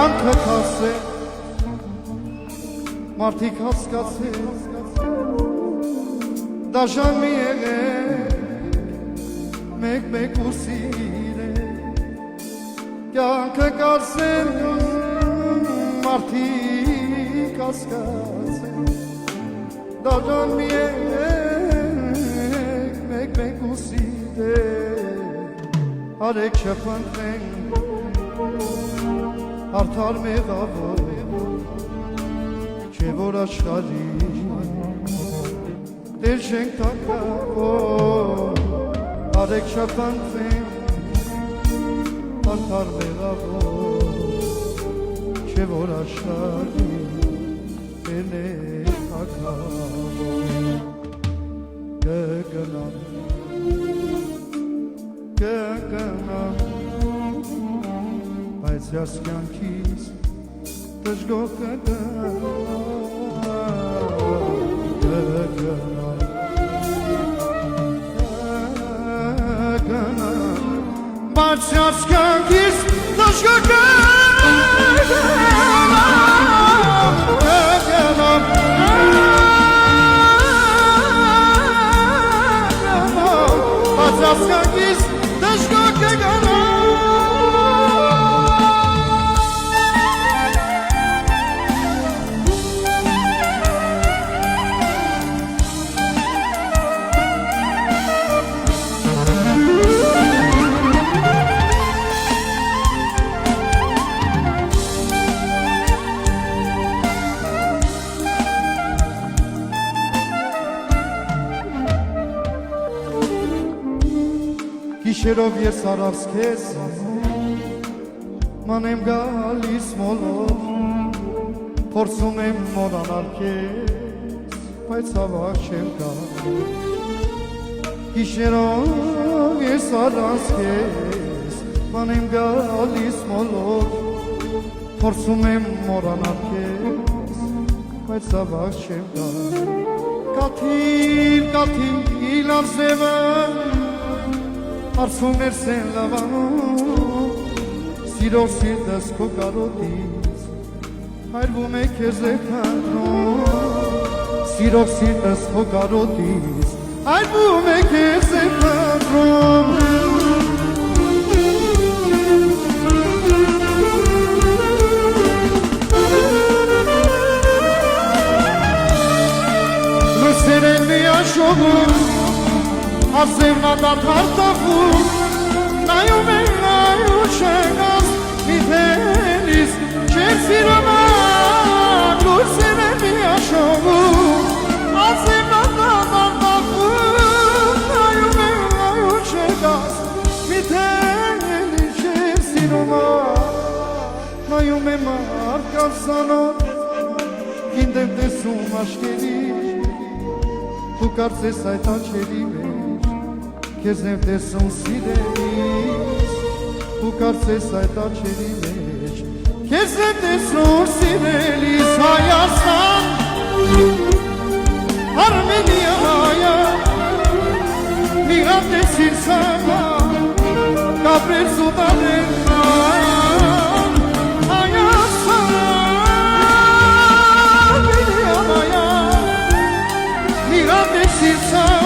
կյանքը քասել մարդիկ հասկացել դաժան մի եղեք մեկ ու սիրեք կյանքը կարծել մարդիկ հասկացել դաժան մի եղեք մեկ ու սիրեք արեք շփնենք արդար մեղավոր Չէ որ աշխարհի դեր չենք թակավոր արեք շփանցենք արդար մեղավոր Չէ որ աշխարհի դեր ենք թակավոր կգնամ Բայց ես կյանքիս դժգոհ կգնամ Բայց ես կյանքիս դժգոհ կգնամ Բայց ես կյանքիս դժգոհ կգնամ Գիշերով ես առავს քեզ մանեմ գալիս մոլով փորձում եմ մոռանալ քեզ բայց հավաք չեմ գա Գիշերով ես առავს քեզ մանեմ գալիս մոլով փորձում եմ մոռանալ քեզ բայց հավաք չեմ գա Կաթիլ լավ զևը Արսումներ սեն լավանում Սիրող սիրտս քո կարոտից Հայրվում է քեզ է քանում Սիրող սիրտս քո կարոտից Հայրվում է քեզ է քանում Լույսեր են միաշովում Ասեմ նադատ հարտախում Նայում են նայում չենաս Միթելիս չեր սիրոման Լույսեր են միաշովում Ասեմ նադատ հարտախում Նայում են նայում չենաս Միթելիս չեր սիրոման Նայում եմ արկավ սանոր Ինդ եմ տեսում աշկերի Դու կարծես այդ աչերի մեջ Քեզ եմ տեսում սիրելիս Դու կարծես այդ աչերի մեջ Քեզ եմ տեսում սիրելիս Հայաստան Արմենիա հայա Մի հատեցիր սամա Կապրեր զուտաներ Հայաստան Արմենիա հայա Մի հատեցիր սամա